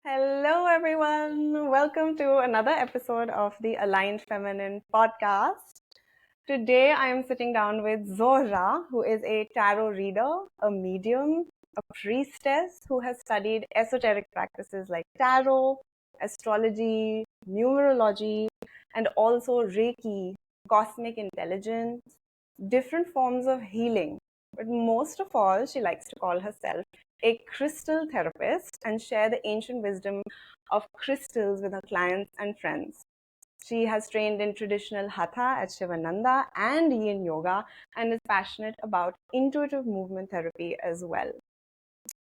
Hello, everyone. Welcome to another episode of the Aligned Feminine podcast. Today, I am sitting down with Zohra, who is a tarot reader, a medium, a priestess who has studied esoteric practices like tarot, astrology, numerology, and also Reiki, cosmic intelligence, different forms of healing. But most of all, she likes to call herself a crystal therapist and share the ancient wisdom of crystals with her clients and friends. She has trained in traditional hatha at Shivananda and yin yoga and is passionate about intuitive movement therapy as well.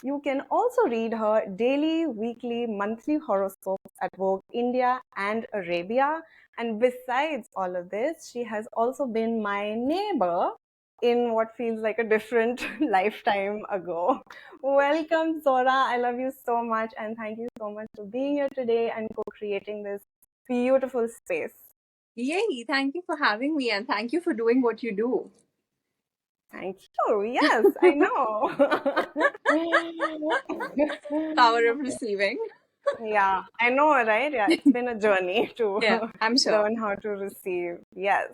You can also read her daily, weekly, monthly horoscopes at Vogue India and Arabia. And besides all of this, she has also been my neighbor in what feels like a different lifetime ago. Welcome, Zohra. I love you so much, and thank you so much for being here today and co-creating this beautiful space. Yay, thank you for having me and thank you for doing what you do. Thank you. Yes, I know. Power of receiving. Yeah, I know, right? Yeah, it's been a journey to Yeah, I'm sure. learn how to receive. Yes.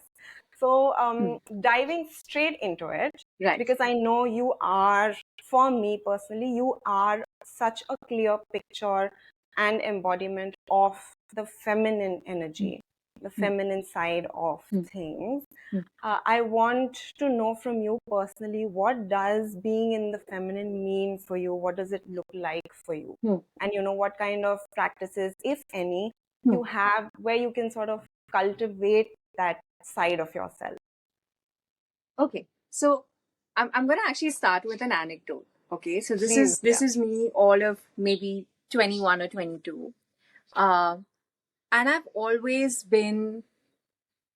So, diving straight into it, Right. because I know you are, for me personally, you are such a clear picture and embodiment of the feminine energy, the feminine side of things. I want to know from you personally, what does being in the feminine mean for you? What does it look like for you? And what kind of practices, if any, you have where you can sort of cultivate that side of yourself. Okay, so I'm gonna actually start with an anecdote. Okay, so this Please, is me all of maybe 21 or 22. And I've always been,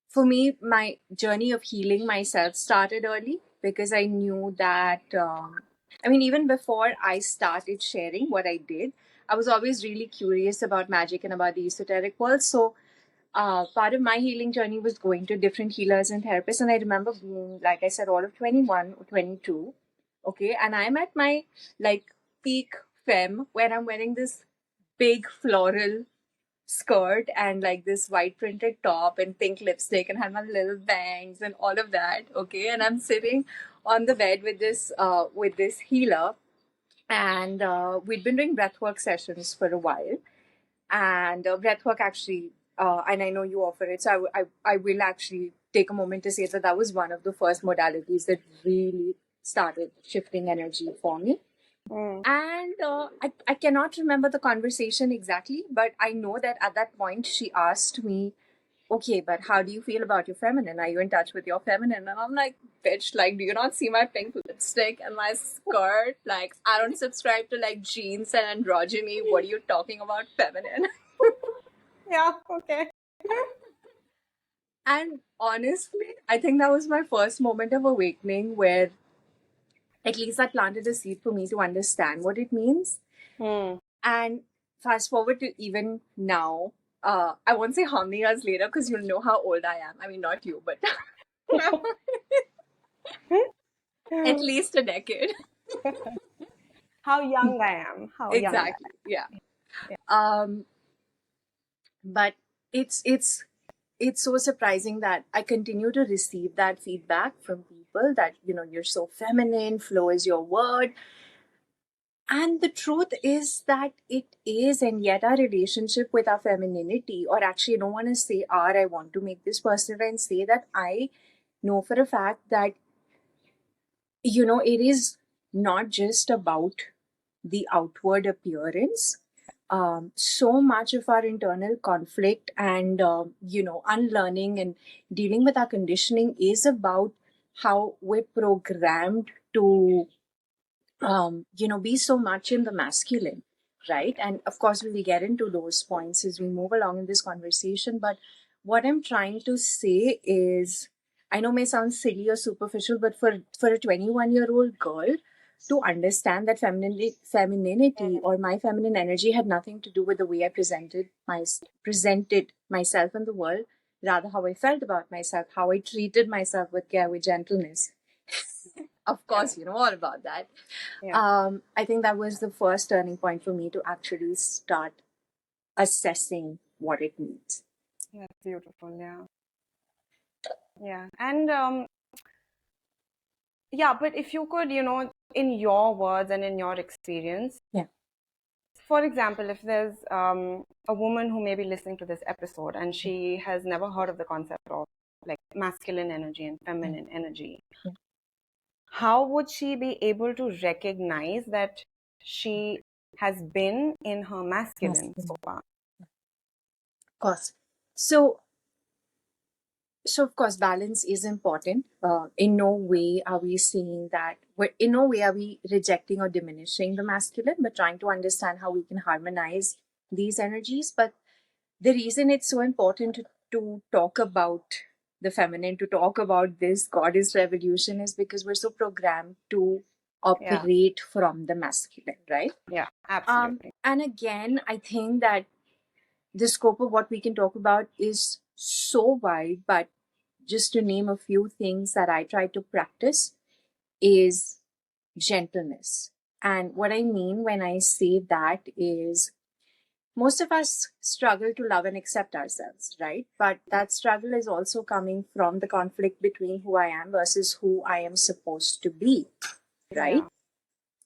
for me, my journey of healing myself started early because I knew that, even before I started sharing what I did, I was always really curious about magic and about the esoteric world. So, part of my healing journey was going to different healers and therapists. And I remember being, like I said, all of 21 or 22. Okay. And I'm at my like peak femme where I'm wearing this big floral skirt and like this white printed top and pink lipstick and had my little bangs and all of that. Okay. And I'm sitting on the bed with this healer, and we'd been doing breathwork sessions for a while. And breathwork actually, and I know you offer it, so I will actually take a moment to say that was one of the first modalities that really started shifting energy for me. And I cannot remember the conversation exactly, but I know that at that point she asked me, okay, but how do you feel about your feminine? Are you in touch with your feminine? And I'm like, bitch, like, do you not see my pink lipstick and my skirt? Like, I don't subscribe to like jeans and androgyny. What are you talking about, feminine? Yeah, okay. And honestly, I think that was my first moment of awakening where at least that planted a seed for me to understand what it means. And fast forward to even now, I won't say how many years later because you'll know how old I am. I mean, not you, but at least a decade. How young I am. How Exactly. Yeah. But it's so surprising that I continue to receive that feedback from people that you're so feminine, flow is your word. And the truth is that it is, and yet our relationship with our femininity, or actually, I don't want to say our, I want to make this personal and say that I know for a fact that, it is not just about the outward appearance. So much of our internal conflict and, unlearning and dealing with our conditioning is about how we're programmed to be so much in the masculine, right? And of course, we will get into those points as we move along in this conversation. But what I'm trying to say is, I know it may sound silly or superficial, but for a 21-year-old girl to understand that femininity or my feminine energy had nothing to do with the way I presented myself in the world, rather how I felt about myself, how I treated myself with care, with gentleness. of course, you know all about that. Yeah. I think that was the first turning point for me to actually start assessing what it means. That's beautiful. Yeah. Yeah. And yeah, but if you could, in your words and in your experience, Yeah. for example, if there's a woman who may be listening to this episode and she has never heard of the concept of like masculine energy and feminine energy, Yeah. how would she be able to recognize that she has been in her masculine so Masculine. far? Of course. So of course, balance is important. In no way are we saying that. In no way are we rejecting or diminishing the masculine, but trying to understand how we can harmonize these energies. But the reason it's so important to talk about the feminine, to talk about this goddess revolution, is because we're so programmed to Yeah, operate from the masculine, right? yeah, absolutely. And again, I think that the scope of what we can talk about is so wide, but just to name a few things that I try to practice is gentleness. And what I mean when I say that is most of us struggle to love and accept ourselves, right? But that struggle is also coming from the conflict between who I am versus who I am supposed to be, right?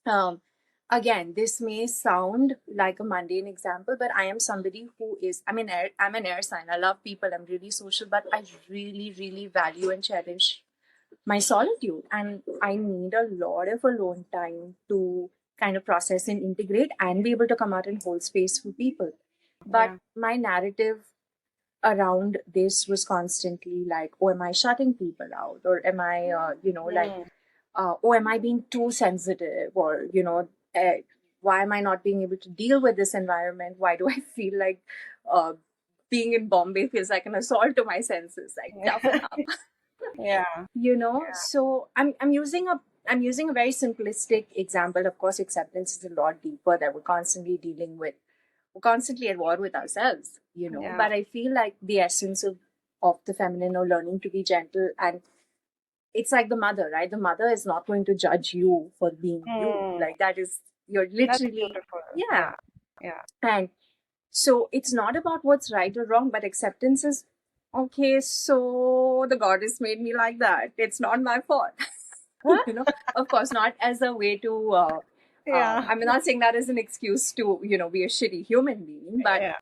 Yeah. Um, Again, this may sound like a mundane example, but I am somebody who is, I'm an air sign. I love people. I'm really social, but I really, really value and cherish my solitude. And I need a lot of alone time to kind of process and integrate and be able to come out and hold space for people. But Yeah. my narrative around this was constantly like, oh, am I shutting people out? Or am I, Mm, oh, am I being too sensitive? Or, why am I not being able to deal with this environment? Why do I feel like uh, being in Bombay feels like an assault to my senses? Like, toughen up. yeah. So I'm using a very simplistic example. Of course, acceptance is a lot deeper, that we're constantly at war with ourselves, Yeah. but I feel like the essence of the feminine, or learning to be gentle, and it's like the mother, right? The mother is not going to judge you for being you. Mm, Like, that is, you're that's literally, beautiful. yeah. Yeah. Yeah. And so it's not about what's right or wrong, but acceptance is, okay, so the goddess made me like that. It's not my fault. Huh? Of course, not as a way to, Yeah. I'm not saying that as an excuse to, be a shitty human being, but Yeah.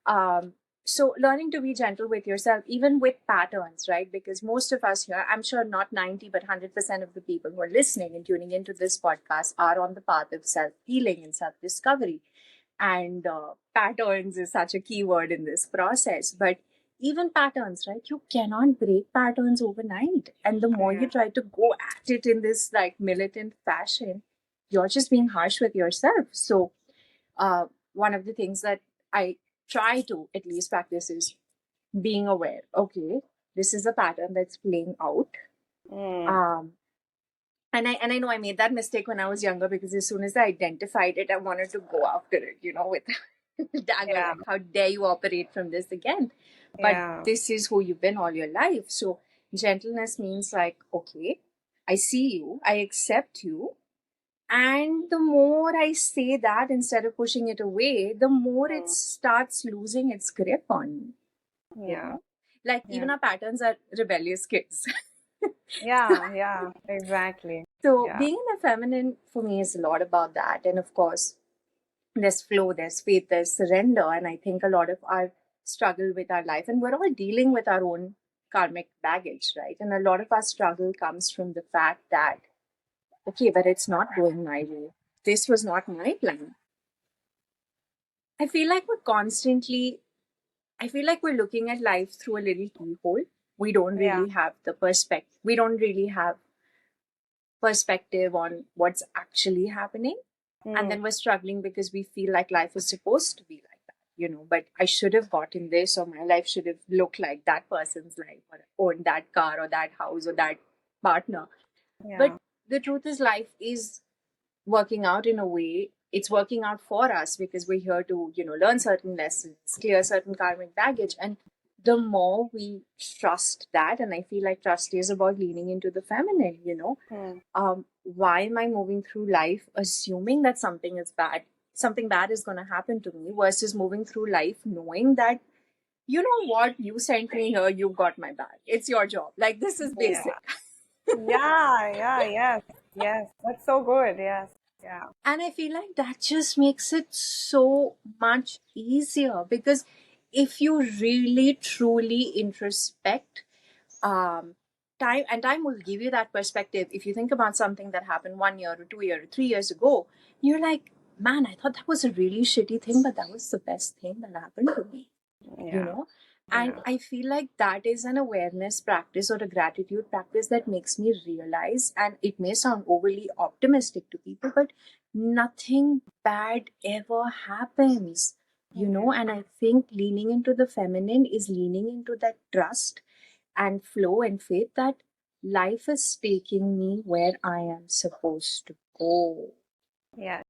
um, so learning to be gentle with yourself, even with patterns, right? Because most of us here, I'm sure not 90, but 100% of the people who are listening and tuning into this podcast are on the path of self-healing and self-discovery. And patterns is such a key word in this process. But even patterns, right? You cannot break patterns overnight. And the more Yeah. you try to go at it in this like militant fashion, you're just being harsh with yourself. So one of the things that I try to at least practice is being aware. Okay, this is a pattern that's playing out. Mm, Um, and I know I made that mistake when I was younger, because as soon as I identified it, I wanted to go after it, with dagger, yeah. like, how dare you operate from this again? But Yeah. this is who you've been all your life. So gentleness means like, okay, I see you, I accept you. And the more I say that instead of pushing it away, the more it Mm, starts losing its grip on me, yeah. Like, Yeah. even our patterns are rebellious kids. Yeah. Yeah. Exactly. So Yeah. being in the feminine for me is a lot about that. And of course, there's flow, there's faith, there's surrender. And I think a lot of our struggle with our life, and we're all dealing with our own karmic baggage, right? And a lot of our struggle comes from the fact that, okay, but it's not going my way. This was not my plan. I feel like we're constantly, I feel like we're looking at life through a little keyhole. We don't Yeah. really have the perspective. We don't really have perspective on what's actually happening. And Mm, then we're struggling because we feel like life is supposed to be like that, but I should have gotten this, or my life should have looked like that person's life, or owned that car, or that house, or that partner. But yeah. the truth is, life is working out in a way. It's working out for us because we're here to, learn certain lessons, clear certain karmic baggage. And the more we trust that, and I feel like trust is about leaning into the feminine, why am I moving through life assuming that something bad is going to happen to me, versus moving through life knowing that, you know what, you sent me here, you got my back. It's your job. Like, this is Yeah. basic. Yes, yes. That's so good. Yes. Yeah. And I feel like that just makes it so much easier, because if you really truly introspect, um, time will give you that perspective. If you think about something that happened 1 year or 2 years or 3 years ago, you're like, man, I thought that was a really shitty thing, but that was the best thing that happened to me. Yeah. And Yeah. I feel like that is an awareness practice or a gratitude practice that makes me realize, and it may sound overly optimistic to people, but nothing bad ever happens, Yeah. and I think leaning into the feminine is leaning into that trust and flow and faith that life is taking me where I am supposed to go. Yes.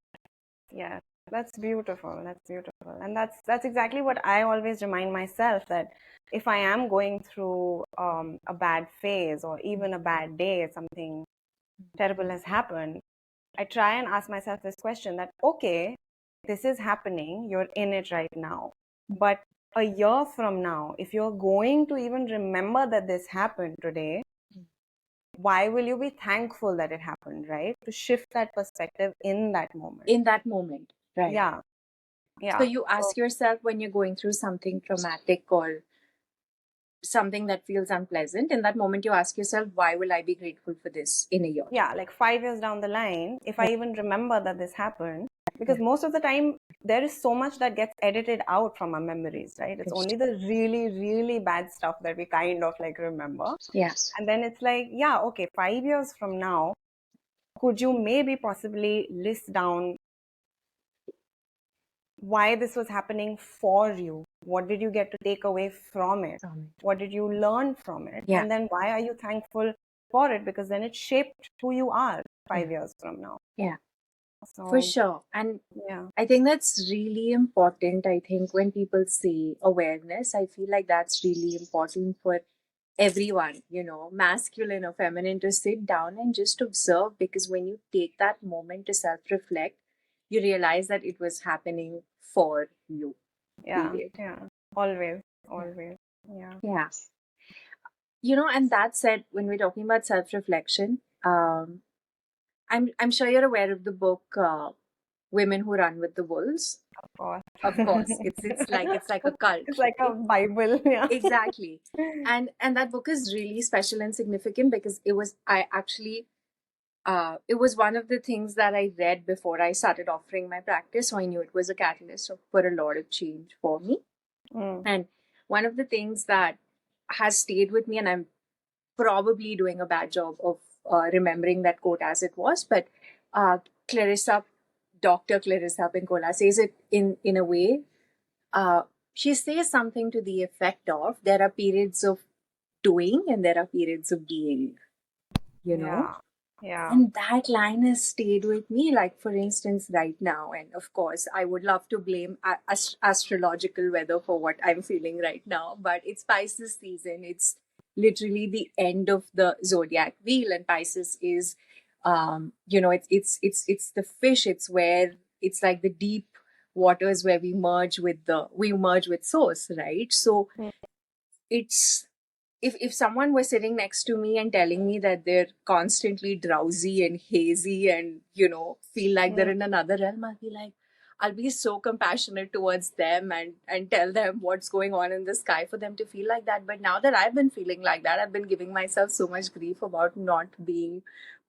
Yes. That's beautiful. That's beautiful. And that's exactly what I always remind myself, that if I am going through a bad phase or even a bad day, something terrible has happened, I try and ask myself this question, that okay, this is happening, you're in it right now. But a year from now, if you're going to even remember that this happened today, why will you be thankful that it happened, right? To shift that perspective in that moment. In that moment, right? Yeah. So Yeah. you So ask yourself, when you're going through something traumatic or something that feels unpleasant, in that moment you ask yourself, why will I be grateful for this in a year? yeah, like 5 years down the line, if I even remember that this happened, because Yeah. most of the time there is so much that gets edited out from our memories, right? It's only the really, really bad stuff that we kind of like remember. Yeah. And then it's like, yeah, okay, 5 years from now, could you maybe possibly list down why this was happening for you? What did you get to take away from it? What did you learn from it? Yeah. And then why are you thankful for it? Because then it shaped who you are Yeah. 5 years from now. Yeah. For So, sure. And yeah. I think that's really important. I think when people say awareness, I feel like that's really important for everyone, masculine or feminine, to sit down and just observe, because when you take that moment to self reflect, you realize that it was happening for you. Yeah. Period. Yeah. Always. Yeah. Always. Yeah. Yeah. And that said, when we're talking about self reflection, I'm sure you're aware of the book Women Who Run with the Wolves. Of course. Of course, it's like a cult, It's like a right? Bible. Yeah. Exactly. And that book is really special and significant, because it was one of the things that I read before I started offering my practice, so I knew it was a catalyst for a lot of change for me. Mm. And one of the things that has stayed with me, and I'm probably doing a bad job of remembering that quote as it was, but uh, Clarissa, Dr. Clarissa Pinkola says it in a way. Uh, she says something to the effect of, there are periods of doing and there are periods of being, you know? Yeah. Yeah. And that line has stayed with me, like, for instance, right now. And of course, I would love to blame astrological weather for what I'm feeling right now, but it's Pisces season. It's literally the end of the zodiac wheel, and Pisces is, it's the fish. It's where it's like the deep waters where we merge with source, right? So Mm. it's, if someone was sitting next to me and telling me that they're constantly drowsy and hazy and feel like they're Mm. in another realm, I'll be so compassionate towards them and tell them what's going on in the sky for them to feel like that. But now that I've been feeling like that, I've been giving myself so much grief about not being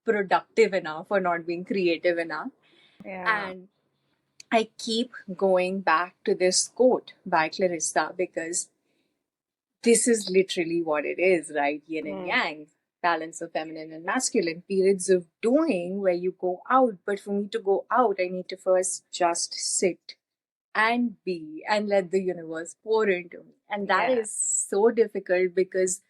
productive enough or not being creative enough. Yeah. And I keep going back to this quote by Clarissa, because this is literally what it is, right? Yin and Mm. yang, balance of feminine and masculine, periods of doing where you go out. But for me to go out, I need to first just sit and be and let the universe pour into me. And that Yeah. is so difficult, because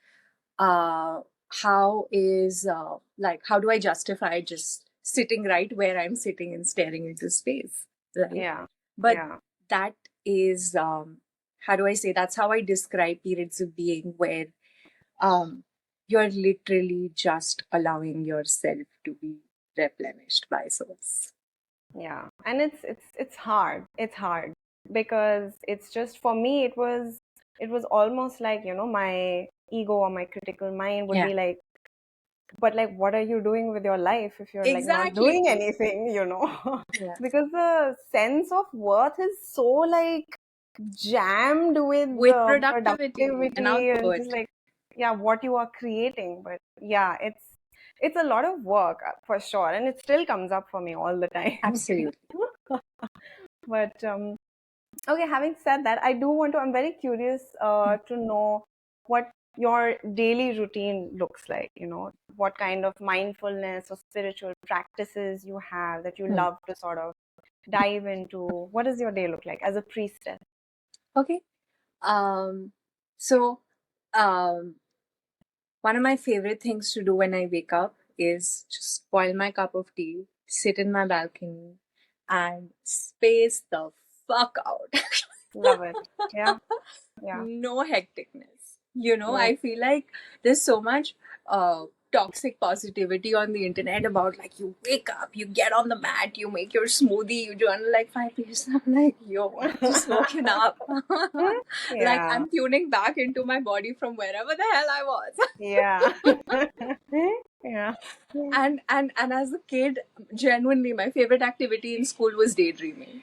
uh, how do I justify just sitting right where I'm sitting and staring into space, right? Yeah. But Yeah. that is how do I say, that's how I describe periods of being where you're literally just allowing yourself to be replenished by source. Yeah, and it's hard. It's hard because it's just for me it was almost like, my ego or my critical mind would Yeah, be like, but like what are you doing with your life if you're like not exactly. doing anything? Yeah. Because the sense of worth is so like jammed with With productivity and productivity and just output. like, yeah, what you are creating. But yeah, it's a lot of work, for sure, and it still comes up for me all the time. Absolutely. But okay, having said that, I'm very curious to know what your daily routine looks like, what kind of mindfulness or spiritual practices you have that you Hmm. love to sort of dive into. What does your day look like as a priestess? Okay. Um, so, um, one of my favorite things to do when I wake up is just boil my cup of tea, sit in my balcony, and space the fuck out. Love it. Yeah, yeah. No hecticness. Mm. I feel like there's so much toxic positivity on the internet about like you wake up, you get on the mat, you make your smoothie, you journal like 5 pages. I'm like, yo, I've just woken up. Like Yeah, I'm tuning back into my body from wherever the hell I was. yeah. Yeah. And as a kid, genuinely my favorite activity in school was daydreaming.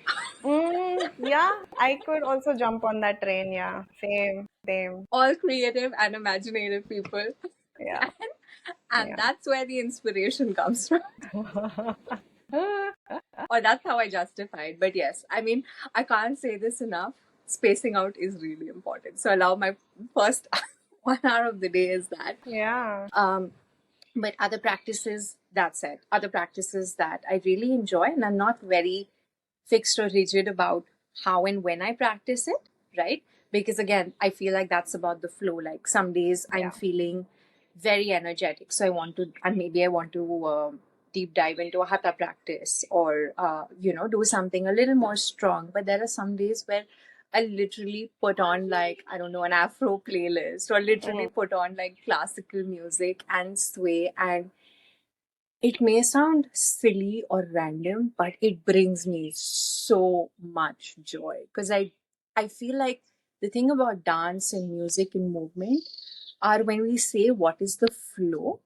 Yeah, I could also jump on that train. Yeah, same, same. All creative and imaginative people. Yeah, And yeah. that's where the inspiration comes from. Or that's how I justify it. But yes, I mean, I can't say this enough. Spacing out is really important. So allow my first 1 hour of the day is that. Yeah. Um, but other practices, that said, other practices that I really enjoy, and I'm not very fixed or rigid about how and when I practice it, right? Because again, I feel like that's about the flow. Like some days I'm Yeah. feeling very energetic, so maybe I want to deep dive into a hatha practice or, do something a little more strong. But there are some days where I literally put on like, I don't know, an Afro playlist or literally Mm. put on like classical music and sway, and it may sound silly or random, but it brings me so much joy because I feel like the thing about dance and music and movement are when we say what is the flow,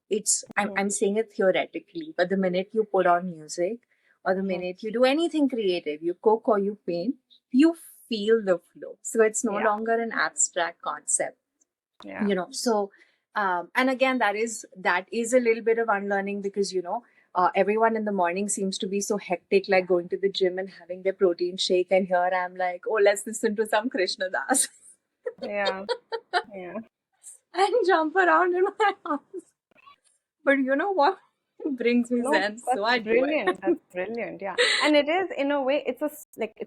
I'm saying it theoretically, but the minute you put on music or the Mhm. minute you do anything creative, you cook or you paint, you feel the flow. So it's no Yeah. longer an abstract concept, Yeah. so and again, that is a little bit of unlearning because everyone in the morning seems to be so hectic, like going to the gym and having their protein shake, and here I'm like, oh, let's listen to some Krishna Das Yeah. Yeah. and jump around in my house. But you know what? It brings me No, zen, that's so I do it. brilliant. That's brilliant. Yeah. And it is, in a way, it's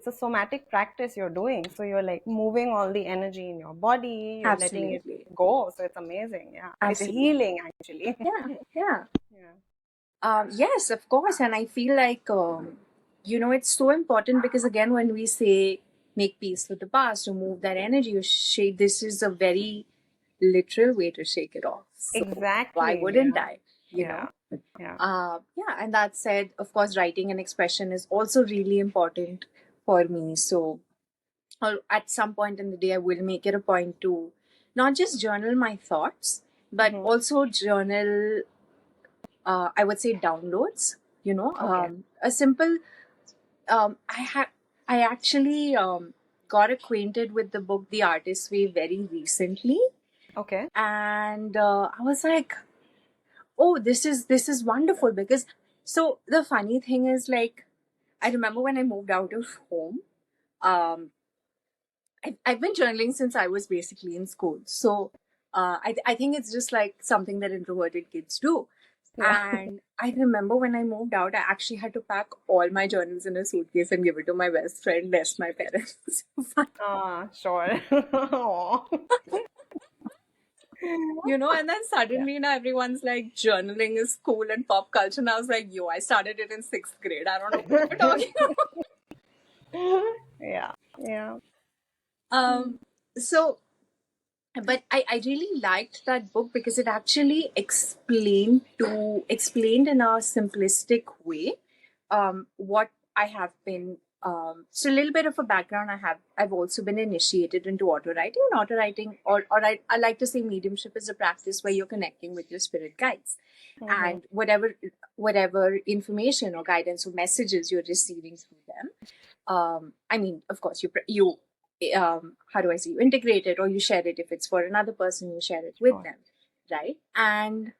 a somatic practice you're doing. So you're like moving all the energy in your body, you're letting it Absolutely. go. So it's amazing. Yeah. It's Absolutely. healing, actually. Yeah, yeah. Yeah. Yes, of course. And I feel like, it's so important because, again, when we say make peace with the past or move that energy or shake, this is a very literal way to shake it off. So why Exactly. wouldn't Yeah. I? You Yeah. know? Yeah. Yeah. And that said, of course, writing and expression is also really important for me. So at some point in the day, I will make it a point to not just journal my thoughts, but Hmm. also journal I would say downloads. Okay. A simple. I actually got acquainted with the book The Artist's Way very recently, Okay. and I was like, "Oh, this is wonderful." Because so the funny thing is, like, I remember when I moved out of home. Um, I've been journaling since I was basically in school, so I think it's just like something that introverted kids do. Yeah. And I remember when I moved out, I actually had to pack all my journals in a suitcase and give it to my best friend, lest my parents. Ah, sure. Aw. And then Yeah. suddenly now everyone's like journaling is cool and pop culture. And I was like, yo, I started it in sixth grade. I don't know what you're talking Yeah. Yeah. about. Mm. So, but I really liked that book because it actually explained in a simplistic way what I have been. So a little bit of a background I've also been initiated into auto writing. And auto writing, I like to say mediumship is a practice where you're connecting with your spirit guides, Mm-hmm. and whatever information or guidance or messages you're receiving through them. I mean, of course, you how do I say, you integrate it or you share it. If it's for another person, you share it with Sure. them, right? And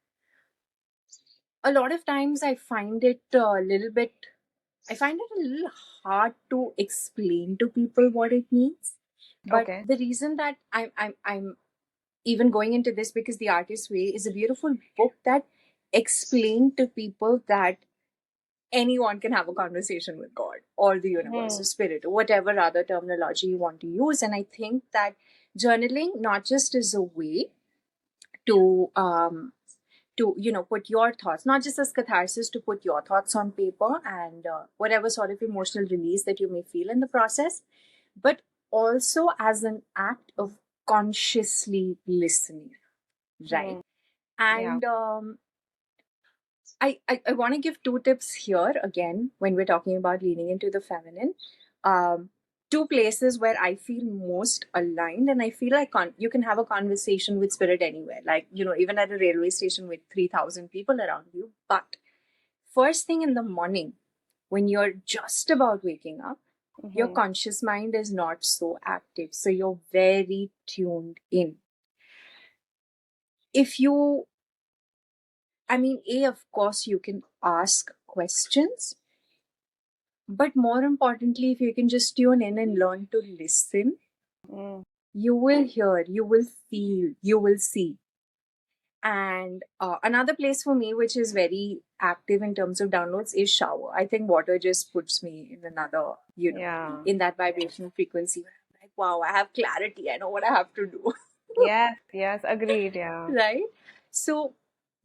a lot of times I find it a little hard to explain to people what it means. But Okay. the reason that I'm even going into this, because The Artist's Way is a beautiful book that explained to people that anyone can have a conversation with God or the universe or Mm-hmm. spirit or whatever other terminology you want to use. And I think that journaling not just is a way to put your thoughts, not just as catharsis, to put your thoughts on paper and whatever sort of emotional release that you may feel in the process, but also as an act of consciously listening, right? Mm. Yeah. And I want to give two tips here again when we're talking about leaning into the feminine. Two places where I feel most aligned, and I feel like you can have a conversation with spirit anywhere, like, even at a railway station with 3,000 people around you. But first thing in the morning, when you're just about waking up, your Mm-hmm. conscious mind is not so active. So you're very tuned in. If you, I mean, of course, you can ask questions. But more importantly, if you can just tune in and learn to listen, Mm. you will hear, you will feel, you will see. And another place for me, which is very active in terms of downloads, is shower. I think water just puts me in another, Yeah. in that vibrational frequency. Where I'm like, wow, I have clarity. I know what I have to do. Yes. Yes. Agreed. Yeah. Right? So,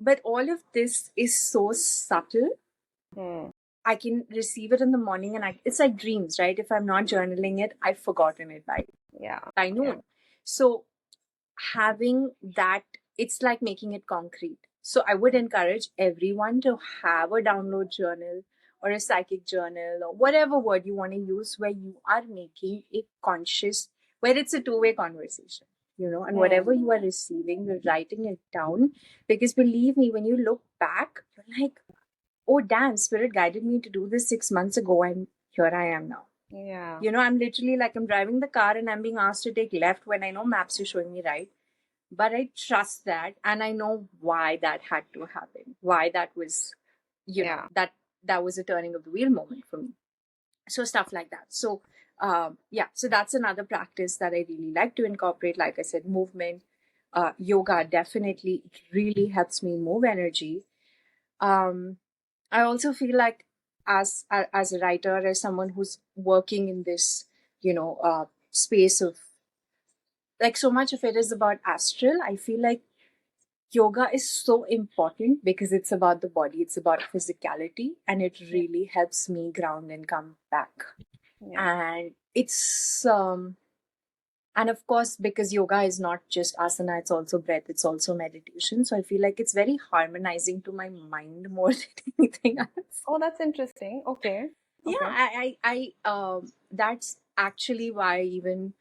but all of this is so subtle. Mm. I can receive it in the morning, and it's like dreams, right? If I'm not journaling it, I've forgotten it Yeah. by Yeah. noon. So having that, it's like making it concrete. So I would encourage everyone to have a download journal or a psychic journal or whatever word you want to use, where you are making a conscious, where it's a two-way conversation, and whatever Mm. you are receiving, you're writing it down. Because believe me, when you look back, you're like, oh damn, spirit guided me to do this 6 months ago, and here I am now. Yeah. I'm literally like, I'm driving the car and I'm being asked to take left when I know maps are showing me right. But I trust that, and I know why that had to happen, why that was, Yeah. that was a turning of the wheel moment for me. So stuff like that. So yeah, so that's another practice that I really like to incorporate. Like I said, movement, yoga, definitely, it really helps me move energy. um I also feel like, as a writer, as someone who's working in this, space of, like, so much of it is about astral. I feel like yoga is so important because it's about the body, it's about physicality, and it Yeah. really helps me ground and come back. Yeah. And it's and of course, because yoga is not just asana, it's also breath, it's also meditation. So I feel like it's very harmonizing to my mind more than anything else. Oh, that's interesting. Okay. Yeah, Okay. that's actually why I even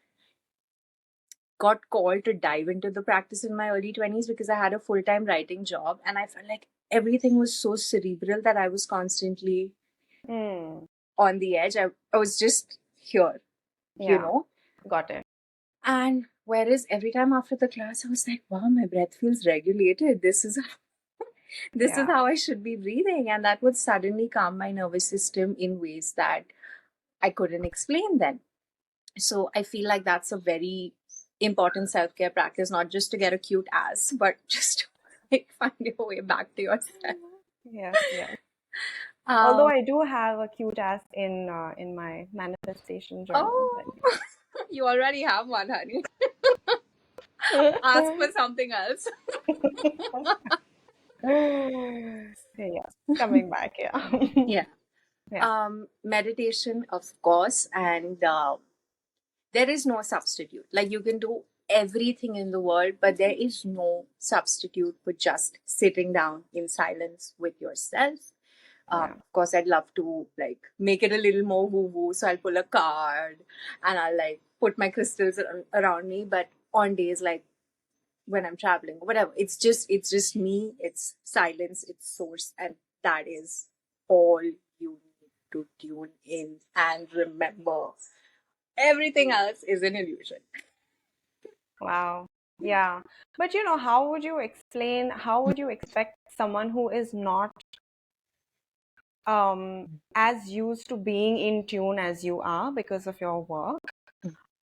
got called to dive into the practice in my early 20s, because I had a full-time writing job and I felt like everything was so cerebral that I was constantly Mm. on the edge. I was just here, you Yeah. know. Got it. And whereas every time after the class, I was like, wow, my breath feels regulated. This is Yeah. how I should be breathing. And that would suddenly calm my nervous system in ways that I couldn't explain then. So I feel like that's a very important self-care practice, not just to get a cute ass, but just to, like, find your way back to yourself. Yes. Yes. Although Um, I do have a cute ass in my manifestation journal, but oh, you already have one, honey. Ask yeah. for something else. Yeah. Coming back. Yeah. Yeah. Yeah. Meditation, of course, and there is no substitute. Like, you can do everything in the world, but there is no substitute for just sitting down in silence with yourself. Yeah. Of course, I'd love to like make it a little more woo-woo, so I'll pull a card and I'll like put my crystals around me. But on days like when I'm traveling or whatever, it's just me. It's silence. It's source, and that is all you need to tune in and remember. Everything else is an illusion. Wow. Yeah. But how would you expect someone who is not as used to being in tune as you are because of your work?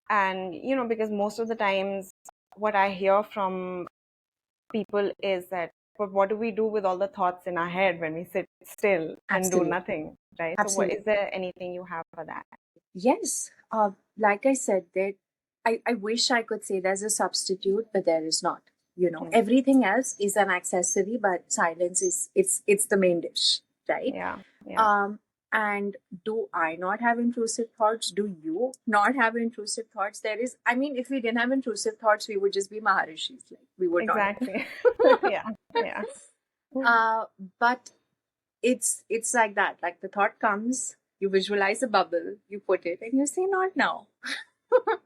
And because most of the times what I hear from people is that, but what do we do with all the thoughts in our head when we sit still and do Absolutely. nothing, right? So what Absolutely. is there anything you have for that? Yes. Like I said, that I wish I could say there's a substitute, but there is not. Mm. Everything else is an accessory, but silence is it's the main dish, right? Yeah. Yeah. Um, and do I not have intrusive thoughts? Do you not have intrusive thoughts? There is, I mean, if we didn't have intrusive thoughts, we would just be Maharishis. Like, we would not. Exactly. Yeah. Yeah. uh, but it's like that. Like, the thought comes, you visualize a bubble, you put it, and you say, "Not now,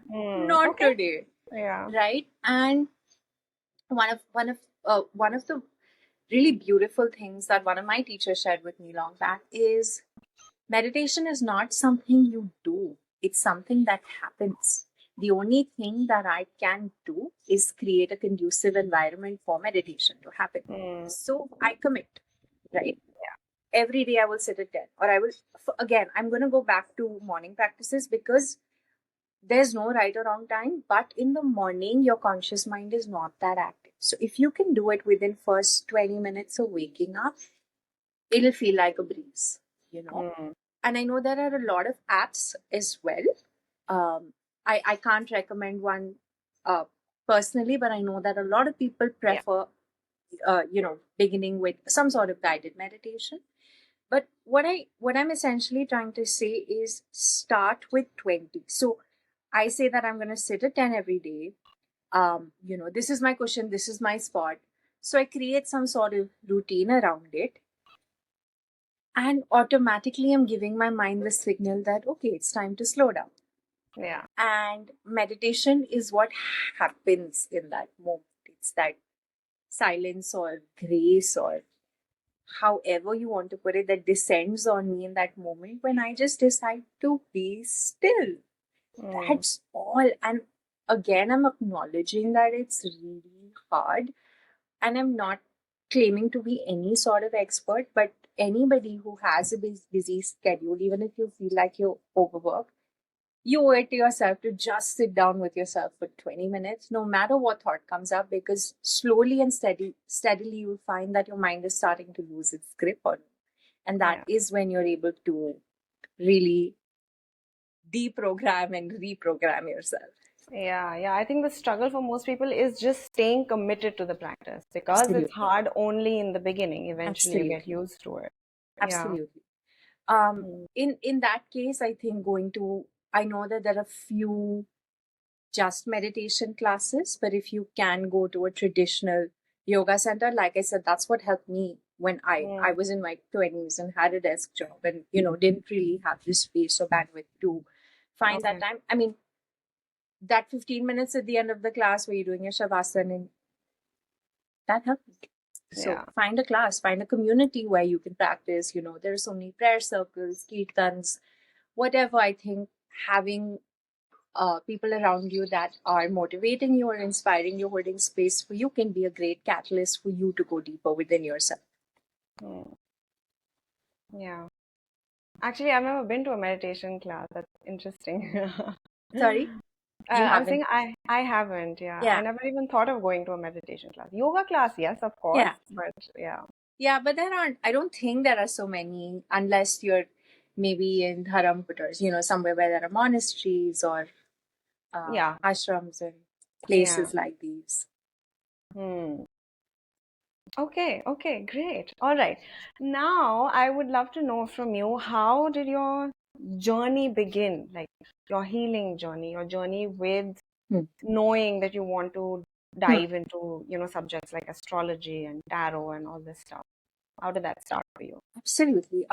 not Okay. today," Yeah. right? And one of the really beautiful things that one of my teachers shared with me long back is meditation is not something you do; it's something that happens. The only thing that I can do is create a conducive environment for meditation to happen. Mm. So I commit, right? Every day I will sit at 10, or I will, again, I'm going to go back to morning practices because there's no right or wrong time, but in the morning, your conscious mind is not that active. So if you can do it within first 20 minutes of waking up, it'll feel like a breeze. Mm. And I know there are a lot of apps as well. I can't recommend one uh, personally, but I know that a lot of people Yeah. prefer, beginning with some sort of guided meditation. But what I'm essentially trying to say is start with 20. So I say that I'm going to sit at 10 every day. This is my cushion, this is my spot. So I create some sort of routine around it. And automatically I'm giving my mind the signal that, okay, it's time to slow down. Yeah. And meditation is what happens in that moment. It's that silence or grace, or however you want to put it, that descends on me in that moment when I just decide to be still. Mm. That's all. And again, I'm acknowledging that it's really hard, and I'm not claiming to be any sort of expert, but anybody who has a busy schedule, even if you feel like you're overworked, you owe it to yourself to just sit down with yourself for 20 minutes, no matter what thought comes up, because slowly and steadily you'll find that your mind is starting to lose its grip on you. And that Yeah. is when you're able to really deprogram and reprogram yourself. Yeah, yeah. I think the struggle for most people is just staying committed to the practice because it's Absolutely. hard only in the beginning. Eventually, you get Absolutely. used to it. Yeah. Absolutely. Mm. In that case, I think I know that there are few just meditation classes, but if you can go to a traditional yoga center, like I said, that's what helped me when I Mm. was in my 20s and had a desk job and didn't really have the space or bandwidth to find that Okay. time. I mean, that 15 minutes at the end of the class where you're doing your shavasana, and that helped me. So Yeah. find a class, find a community where you can practice. There are so many prayer circles, kirtans, whatever. I think having people around you that are motivating you or inspiring you, holding space for you, can be a great catalyst for you to go deeper within yourself. Mm. Yeah. Actually, I've never been to a meditation class. That's interesting. Sorry, you I'm haven't? saying I haven't. Yeah. I Yeah, never even thought of going to a meditation class. Yoga class, yes, of course. yeah, But yeah. yeah. But I don't think there are so many unless you're maybe in Dharam Putters, somewhere where there are monasteries or Yeah. ashrams and Yeah. places like these. Hmm. Okay, okay, great. All right. Now, I would love to know from you, how did your journey begin? Like your healing journey, your journey with Hmm. knowing that you want to Hmm. dive into, subjects like astrology and tarot and all this stuff. How did that start for you? Absolutely.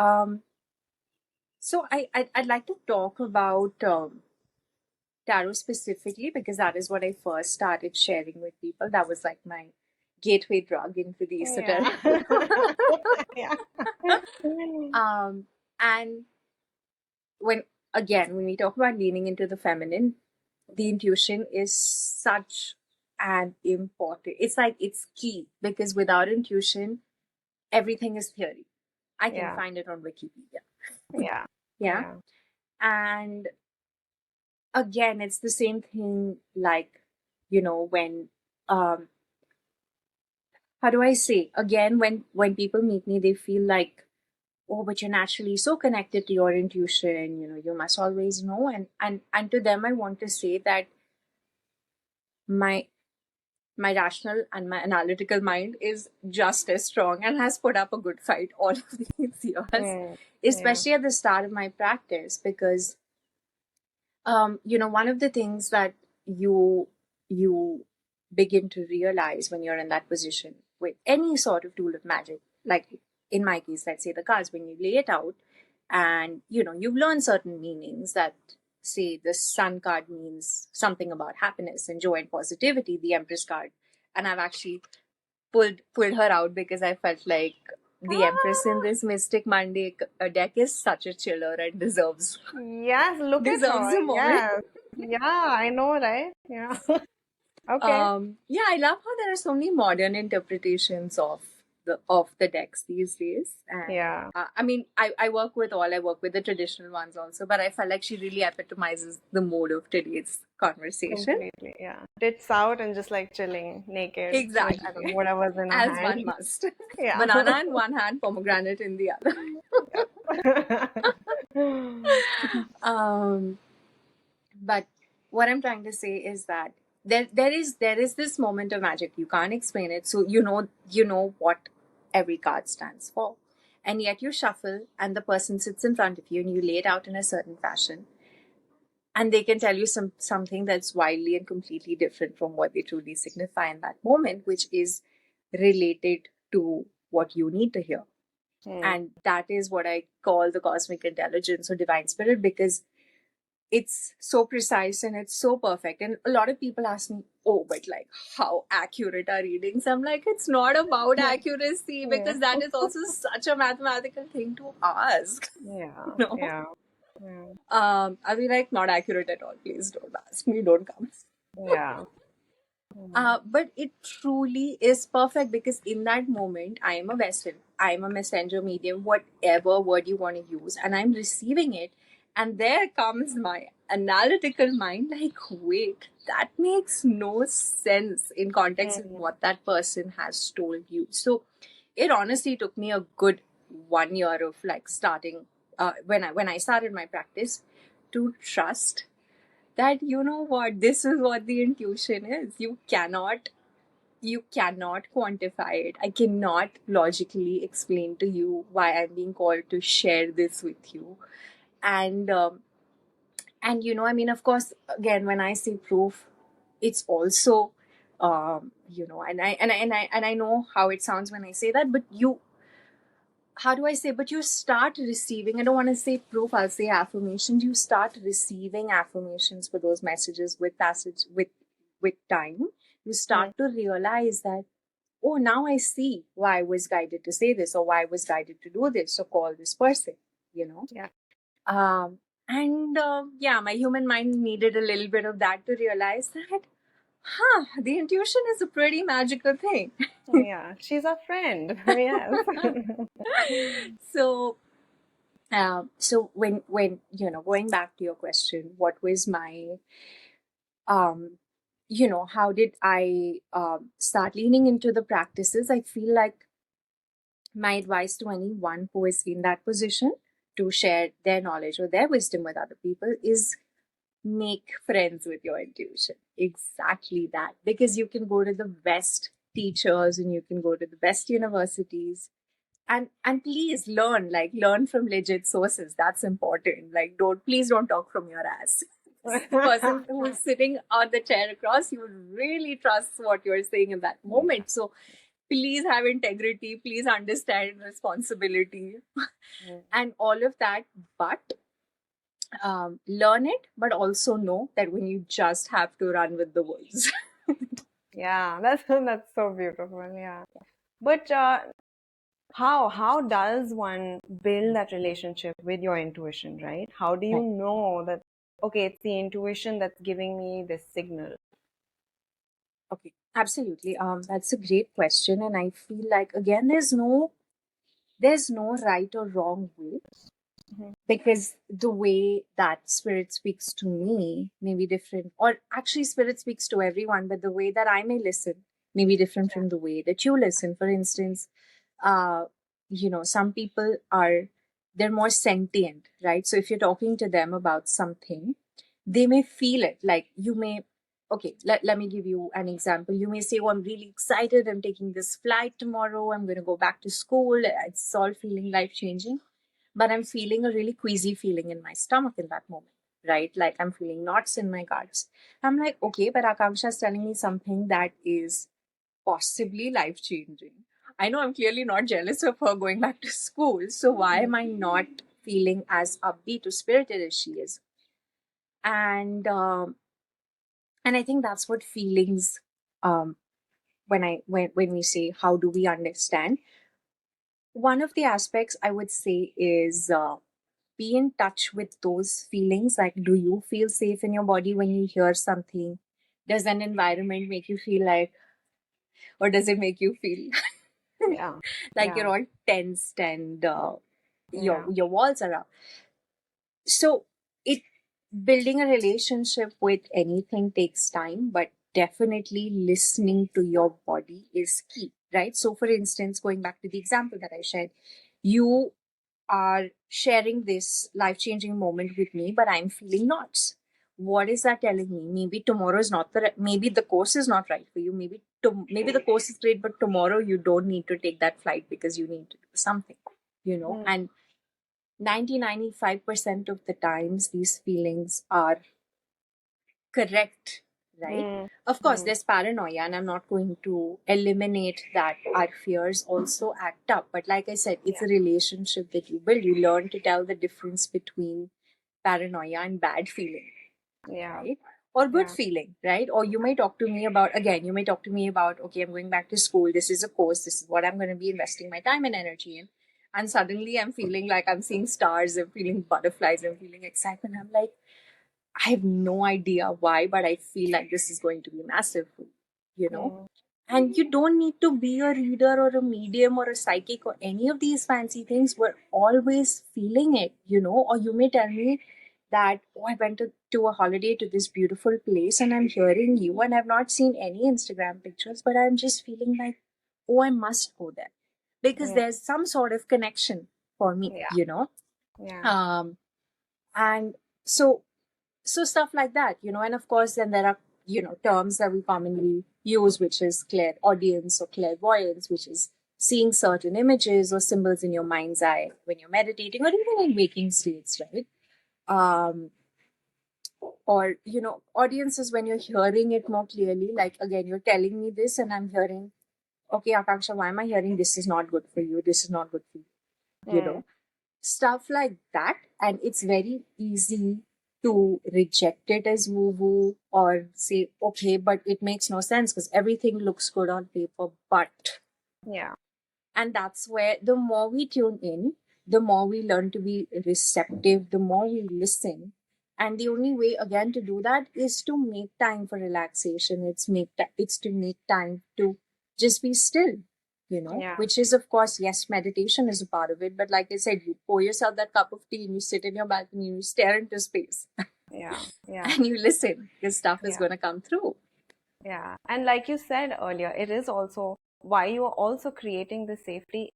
So I'd like to talk about tarot specifically because that is what I first started sharing with people. That was like my gateway drug into the esoteric. Yeah. Yeah. um, and when when we talk about leaning into the feminine, the intuition is such an important. It's like it's key because without intuition, everything is theory. I can Yeah. find it on Wikipedia. Yeah. Yeah, Yeah. and again, it's the same thing. Like when um how do I say, again, when people meet me, they feel like, oh, but you're naturally so connected to your intuition, you must always know. And to them I want to say that my my rational and my analytical mind is just as strong and has put up a good fight all of these years, Mm. Yeah. especially at the start of my practice, because one of the things that you begin to realize when you're in that position with any sort of tool of magic, like in my case, let's say the cards, when you lay it out and you've learned certain meanings, that say the sun card means something about happiness and joy and positivity, the Empress card, and I've actually pulled her out because I felt like the Empress in Ah, this Mystic Monday deck is such a chiller and deserves yes, look at deserves her. a moment. Yes. Yeah, I know, right? Yeah. Okay. Yeah, I love how there are so many modern interpretations of the decks these days. And Yeah, I mean, I work with I work with the traditional ones also, but I felt like she really epitomizes the mode of today's conversation. completely. Yeah. Tits out and just like chilling naked with, I don't know, Exactly. whatever's in her As hand. one must. Yeah. Banana in one hand, pomegranate in the other. Um, but what I'm trying to say is that there is this moment of magic. You can't explain it, so you know what every card stands for, and yet you shuffle, and the person sits in front of you, and you lay it out in a certain fashion, and they can tell you something that's wildly and completely different from what they truly signify in that moment, which is related to what you need to hear. Hmm. And that is what I call the cosmic intelligence or divine spirit, because it's so precise and it's so perfect. And a lot of people ask me, oh, but like, how accurate are readings? I'm like, it's not about accuracy, Yeah. because that is also such a mathematical thing to ask. Yeah. No. Yeah. Yeah. I'll be like, not accurate at all. Please don't ask me, don't come. Yeah. But it truly is perfect, because in that moment, I am a vessel, I am a messenger, medium, whatever word you want to use, and I'm receiving it. And there comes my analytical mind, like, wait, that makes no sense in context with Mm. what that person has told you. So it honestly took me a good 1 year of like starting, when I started my practice, to trust that, what, this is what the intuition is. You cannot quantify it. I cannot logically explain to you why I'm being called to share this with you. And I mean, of course, again, when I say proof, it's also and I know how it sounds when I say that, but how do I say, but you start receiving, I don't want to say proof, I'll say affirmations. You start receiving affirmations for those messages with time. You Mm. start to realize that, oh, now I see why I was guided to say this, or why I was guided to do this, or call this person, you know. Yeah. And yeah, my human mind needed a little bit of that to realize that, the intuition is a pretty magical thing. Yeah. She's a friend. Yes. So when going back to your question, what was my um how did I start leaning into the practices? I feel like my advice to anyone who is in that position to share their knowledge or their wisdom with other people is make friends with your intuition. Exactly that. Because you can go to the best teachers and you can go to the best universities, And please learn from legit sources. That's important. Like, please don't talk from your ass. The person who's sitting on the chair across, you really trust what you're saying in that moment. So please have integrity, please understand responsibility and all of that. But learn it, but also know that when you just have to run with the wolves. Yeah, that's so beautiful. Yeah. But how does one build that relationship with your intuition, right? How do you know that, okay, it's the intuition that's giving me this signal? Okay, absolutely. That's a great question, and I feel like again, there's no right or wrong way, Mhm. because the way that spirit speaks to me may be different, or actually spirit speaks to everyone, but the way that I may listen may be different from the way that you listen. For instance, uh some people they're more sentient, right? So if you're talking to them about something, they may feel it. Like, you may, okay, let me give you an example. You may say, oh, I'm really excited, I'm taking this flight tomorrow, I'm going to go back to school, it's all feeling life changing, but I'm feeling a really queasy feeling in my stomach in that moment, right? Like, I'm feeling knots in my guts. I'm like, okay, but Akanksha is telling me something that is possibly life changing. I know I'm clearly not jealous of her going back to school, so why am I not feeling as upbeat or spirited as she is? And um, and I think that's what feelings. When we say how do we understand, one of the aspects I would say is be in touch with those feelings. Like, do you feel safe in your body when you hear something? Does an environment make you feel like, or does it make you feel Yeah. like Yeah. you're all tensed and Yeah. your walls are up? So it building a relationship with anything takes time, but definitely listening to your body is key, right? So for instance, going back to the example that I shared, you are sharing this life-changing moment with me, but I'm feeling knots. What is that telling me? Maybe tomorrow is not maybe the course is not right for you. Maybe the course is great, but tomorrow you don't need to take that flight because you need to do something, Mm. and 95% of the times these feelings are correct, right? Mm. Of course, Mm. there's paranoia, and I'm not going to eliminate that our fears also act up. But like I said, it's Yeah. a relationship that you build. You learn to tell the difference between paranoia and bad feeling, Yeah. right? Or good Yeah. feeling, right? Or you may talk to me about, again, you may talk to me about, okay, I'm going back to school. This is a course. This is what I'm going to be investing my time and energy in. And suddenly I'm feeling like I'm seeing stars. I'm feeling butterflies. I'm feeling excitement. I'm like, I have no idea why, but I feel like this is going to be massive, you know? Mm. And you don't need to be a reader or a medium or a psychic or any of these fancy things. We're always feeling it, Or you may tell me that, oh, I went to a holiday to this beautiful place and I'm hearing you and I've not seen any Instagram pictures, but I'm just feeling like, oh, I must go there because Yeah. there's some sort of connection for me, Yeah. Yeah. Um, and so stuff like that, and of course then there are terms that we commonly use, which is clairaudience or clairvoyance, which is seeing certain images or symbols in your mind's eye when you're meditating or even in waking states, right? um or audience is when you're hearing it more clearly, like again you're telling me this and I'm hearing, okay, Akanksha, why am I hearing this is not good for you, this is not good for you, you Mm. know stuff like that. And it's very easy to reject it as woo woo or say, okay, but it makes no sense because everything looks good on paper. But, Yeah. and that's where the more we tune in, the more we learn to be receptive, the more we listen. And the only way again to do that is to make time for relaxation. It's to make time to just be still, Yeah. which is of course, yes, meditation is a part of it. But like I said, you pour yourself that cup of tea and you sit in your balcony and you stare into space Yeah. Yeah. and you listen because stuff is Yeah. going to come through. Yeah. And like you said earlier, it is also why you are also creating this safety,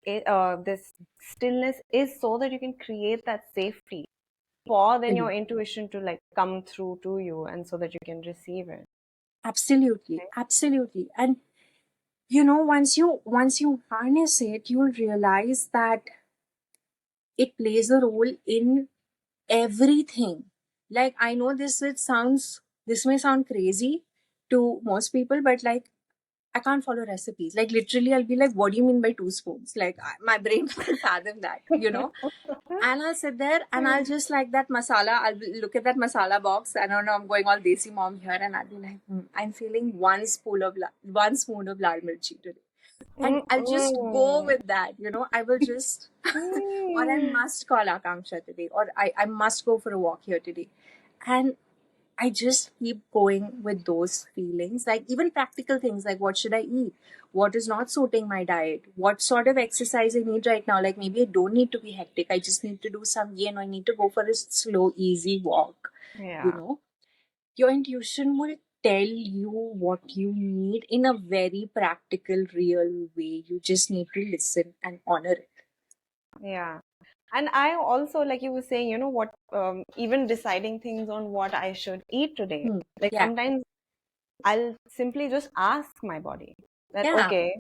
this stillness is so that you can create that safety for then your intuition to like come through to you and so that you can receive it. Absolutely, Right? absolutely. And once you harness it, you'll realize that it plays a role in everything. Like, I know this may sound crazy to most people, but like, I can't follow recipes. Like, literally, I'll be like, what do you mean by 2 spoons? Like, my brain can't fathom that. And I'll sit there and I'll just like that masala. Look at that masala box. I don't know, I'm going all desi mom here, and I'll be like, I'm feeling one spoon of lal mirchi today. And I'll just go with that. I will just, or I must call Akanksha today, or I must go for a walk here today. And I just keep going with those feelings, like even practical things like what should I eat? What is not suiting my diet? What sort of exercise I need right now? Like maybe I don't need to be hectic. I just need to do some yin. I need to go for a slow, easy walk. You Yeah. know, your intuition will tell you what you need in a very practical, real way. You just need to listen and honor it. Yeah. And I also, like you were saying, what, even deciding things on what I should eat today. Like Yeah. sometimes I'll simply just ask my body that, Yeah. okay,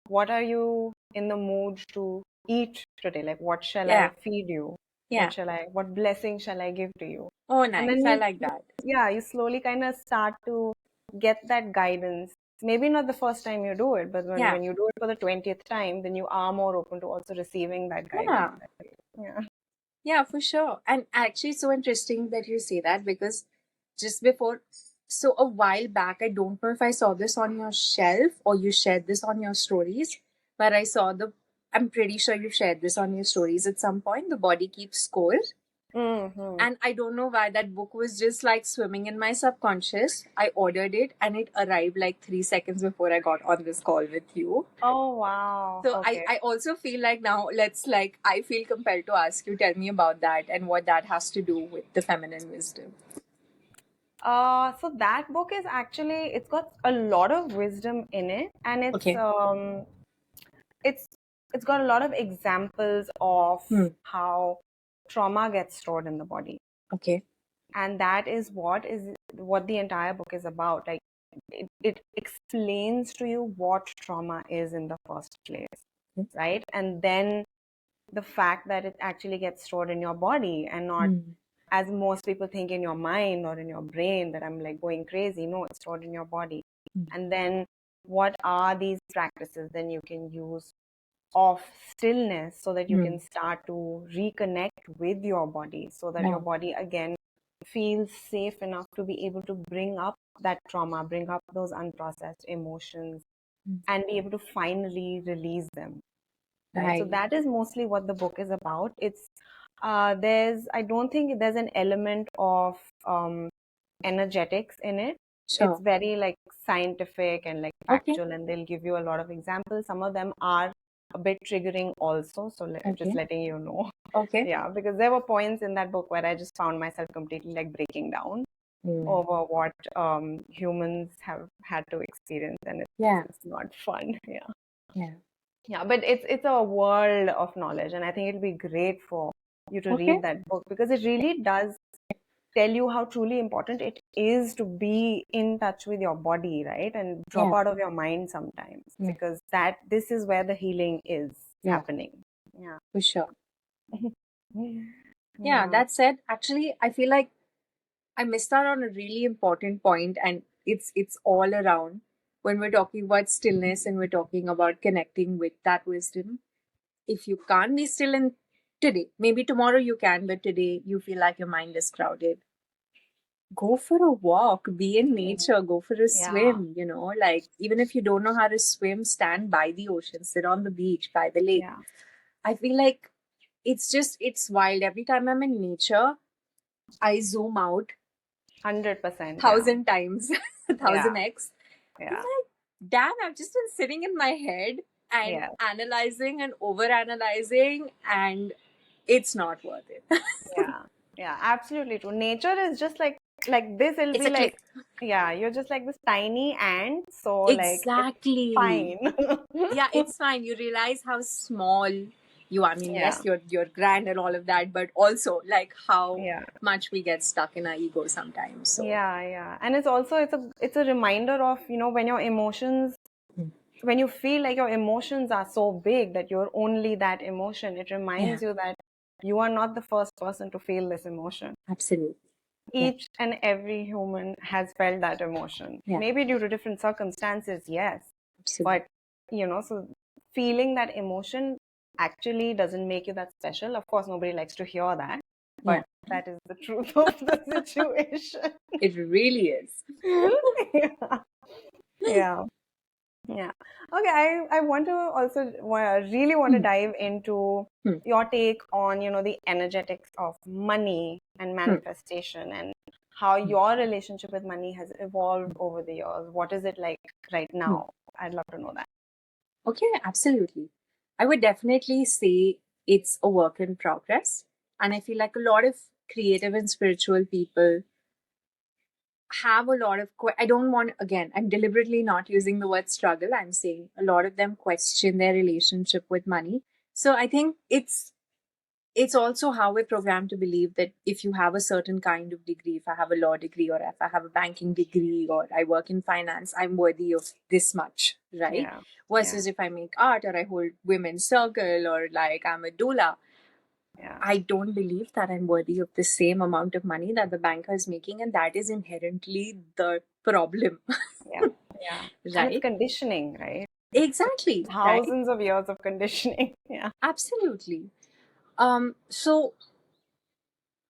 what are you in the mood to eat today? Like, what shall I Yeah. feed you? Yeah. What blessing shall I give to you? Oh, And nice. then I like that. you slowly kind of start to get that guidance. Maybe not the first time you do it, but Yeah. when you do it for the 20th time, then you are more open to also receiving that guidance. Yeah. Yeah. Yeah, for sure. And actually, it's so interesting that you say that because just before, so a while back, I don't know if I saw this on your shelf or you shared this on your stories, but I'm pretty sure you shared this on your stories at some point. The Body Keeps Score. Mm-hmm. And I don't know why that book was just like swimming in my subconscious. I ordered it and it arrived like 3 seconds before I got on this call with you. Oh, wow. So Okay. I also feel like now I feel compelled to ask you, tell me about that and what that has to do with the feminine wisdom. So that book is actually, it's got a lot of wisdom in it, and Okay. it's it's got a lot of examples of Hmm. how trauma gets stored in the body. Okay. And that is what the entire book is about. Like it explains to you what trauma is in the first place, Hmm. right? And then the fact that it actually gets stored in your body and not as most people think in your mind or in your brain that I'm like going crazy. No, it's stored in your body. And then what are these practices then you can use of stillness so that you can start to reconnect with your body so that your body again feels safe enough to be able to bring up that trauma, bring up those unprocessed emotions, and be able to finally release them. Right. So Right. that is mostly what the book is about. I don't think there's an element of energetics in it. It's Sure. very like scientific and like Okay. factual, and they'll give you a lot of examples. Some of them are a bit triggering also. So just Okay. letting you know. Okay. Yeah, because there were points in that book where I just found myself completely like breaking down over what humans have had to experience, and Yeah. it's not fun. Yeah. Yeah. Yeah, but it's a world of knowledge, and I think it'll be great for you to Okay. read that book because it really does tell you how truly important it is to be in touch with your body, right? And drop Yeah. out of your mind sometimes Yeah. because this is where the healing is Yeah. happening. Yeah. For sure. Yeah. Yeah. That said, actually, I feel like I missed out on a really important point, and it's all around when we're talking about stillness and we're talking about connecting with that wisdom. If you can't be still in today, maybe tomorrow you can, but today you feel like your mind is crowded. Go for a walk, be in nature, go for a Yeah. swim, like even if you don't know how to swim, stand by the ocean, sit on the beach, by the lake. Yeah. I feel like it's wild. Every time I'm in nature, I zoom out 100%. Yeah. 1,000 times, Yeah. 1000x. I'm Yeah. like, damn, I've just been sitting in my head and Yeah. analyzing and over analyzing, and it's not worth it. Yeah. Yeah. Absolutely true. Nature is just like this. It'll It's be a like, click. yeah, you're just like this tiny ant. So like it's Exactly. fine. Yeah, it's fine. You realize how small you are. I mean, Yeah. yes, you're grand and all of that, but also like how Yeah. much we get stuck in our ego sometimes. So Yeah, yeah. And it's also it's a reminder of, when your emotions when you feel like your emotions are so big that you're only that emotion, it reminds you that you are not the first person to feel this emotion. Absolutely. Each and every human has felt that emotion. Maybe due to different circumstances, yes. Absolutely. But, so feeling that emotion actually doesn't make you that special. Of course, nobody likes to hear that, but that is the truth of the situation. It really is. Yeah. Yeah. Okay. I want to also really want to dive into your take on, the energetics of money and manifestation and how your relationship with money has evolved over the years. What is it like right now? I'd love to know that. Okay, absolutely. I would definitely say it's a work in progress. And I feel like a lot of creative and spiritual people have a lot of I don't want, again, I'm deliberately not using the word struggle. I'm saying a lot of them question their relationship with money. So I think it's also how we're programmed to believe that if you have a certain kind of degree, if I have a law degree or if I have a banking degree or I work in finance, I'm worthy of this much, right? Yeah. Versus if I make art or I hold women's circle or like I'm a doula, I don't believe that I'm worthy of the same amount of money that the banker is making, and that is inherently the problem. Yeah. And it's conditioning, right? Exactly. Thousands of years of conditioning. Yeah. Absolutely. So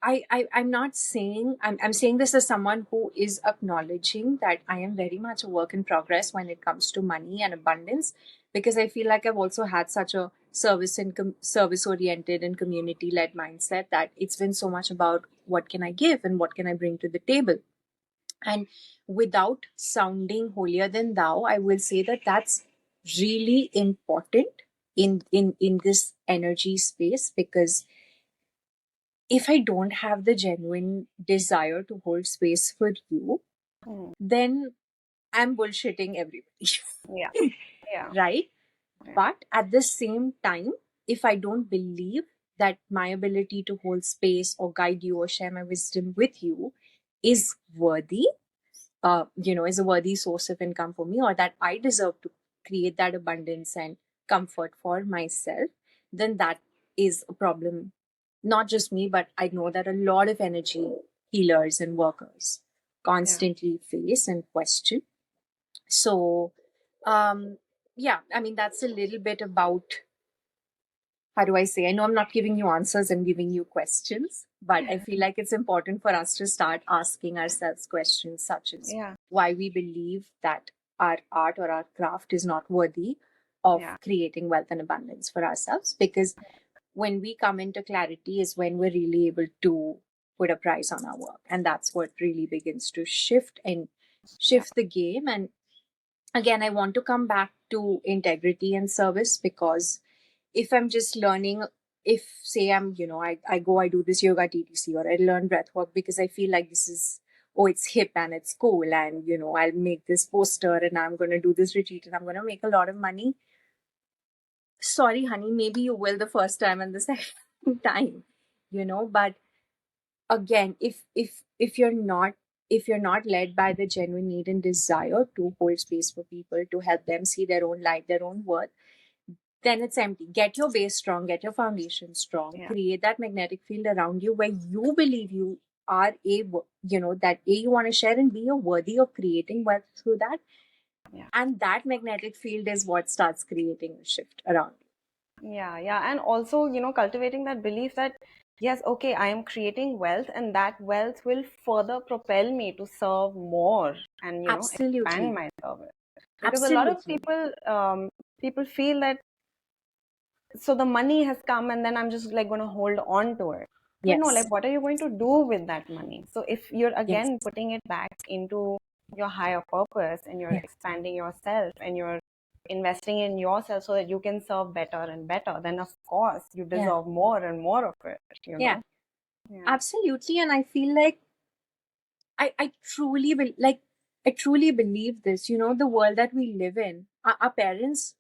I'm not saying, I'm saying this as someone who is acknowledging that I am very much a work in progress when it comes to money and abundance, because I feel like I've also had such a service oriented and community led mindset that it's been so much about what can I give and what can I bring to the table. And without sounding holier than thou, I will say that that's really important in this energy space, because if I don't have the genuine desire to hold space for you, then I'm bullshitting everybody. Yeah. Right? But at the same time, if I don't believe that my ability to hold space or guide you or share my wisdom with you is worthy, is a worthy source of income for me, or that I deserve to create that abundance and comfort for myself, then that is a problem. Not just me, but I know that a lot of energy healers and workers constantly face and question. So, I mean, that's a little bit about, how do I say? I know I'm not giving you answers, I'm giving you questions, but I feel like it's important for us to start asking ourselves questions such as why we believe that our art or our craft is not worthy of creating wealth and abundance for ourselves. Because when we come into clarity is when we're really able to put a price on our work. And that's what really begins to shift the game. And again, I want to come back to integrity and service, because if I'm just learning, if say I do this yoga TTC or I learn breathwork because I feel like this is, it's hip and it's cool, and I'll make this poster and I'm going to do this retreat and I'm going to make a lot of money. Sorry, honey, maybe you will the first time and the second time, but again, if you're not led by the genuine need and desire to hold space for people, to help them see their own light, their own worth, then it's empty. Get your base strong, get your foundation strong, create that magnetic field around you where you believe you are that you want to share, and be you're worthy of creating wealth through that. And that magnetic field is what starts creating a shift around you. Yeah. And also, cultivating that belief that, yes, okay, I am creating wealth, and that wealth will further propel me to serve more and, expand my service. Because a lot of people feel that, so the money has come and then I'm just like going to hold on to it. But no, like, what are you going to do with that money? So if you're again putting it back into your higher purpose, and you're expanding yourself, and you're investing in yourself so that you can serve better and better, then of course you deserve more and more of it, Yeah. Absolutely. And I feel like I truly believe this, the world that we live in, our parents,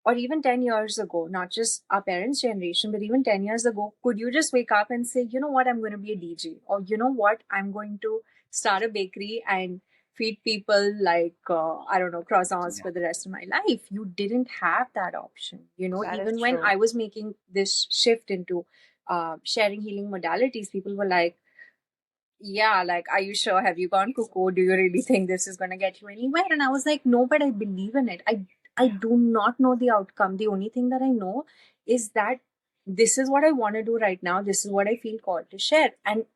or even 10 years ago, not just our parents' generation, but even 10 years ago, could you just wake up and say, you know what, I'm going to be a DJ, or you know what, I'm going to start a bakery and feed people like, I don't know, croissants for the rest of my life. You didn't have that option. That is Even when true. I was making this shift into sharing healing modalities, people were like, yeah, like, are you sure? Have you gone cuckoo? Do you really think this is going to get you anywhere? And I was like, no, but I believe in it. I do not know the outcome. The only thing that I know is that this is what I want to do right now. This is what I feel called to share. And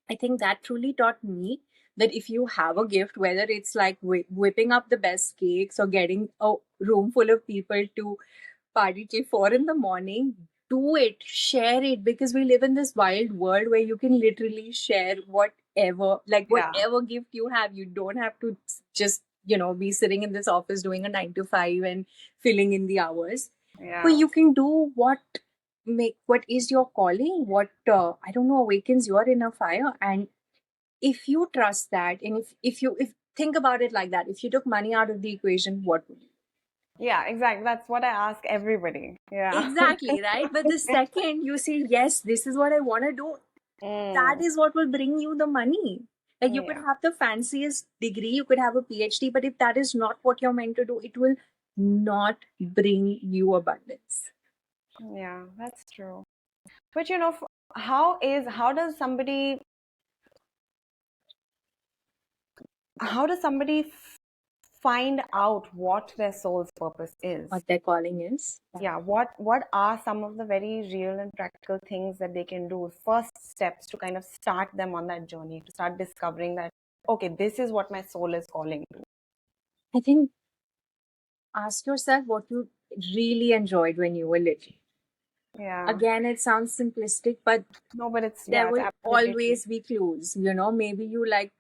I think that truly taught me that if you have a gift, whether it's like whipping up the best cakes or getting a room full of people to party till 4 in the morning, do it, share it, because we live in this wild world where you can literally share whatever, like Yeah. whatever gift you have. You don't have to just, be sitting in this office doing a 9 to 5 and filling in the hours. But Yeah. you can do what is your calling, what I don't know, awakens your inner fire. And if you trust that, and if think about it like that, if you took money out of the equation, what would you? Yeah, exactly. That's what I ask everybody. Yeah. Exactly, right? But the second you say, yes, this is what I want to do, that Mm, is what will bring you the money. Like, you could yeah. have the fanciest degree, you could have a PhD, but if that is not what you're meant to do, it will not bring you abundance. Yeah, that's true. But how does somebody find out what their soul's purpose is? What their calling is. Yeah, what are some of the very real and practical things that they can do, first steps to kind of start them on that journey, to start discovering that, okay, this is what my soul is calling to. I think ask yourself what you really enjoyed when you were little. Yeah. Again, it sounds simplistic, but No, but there it's will absolutely true. always be clues. Maybe you like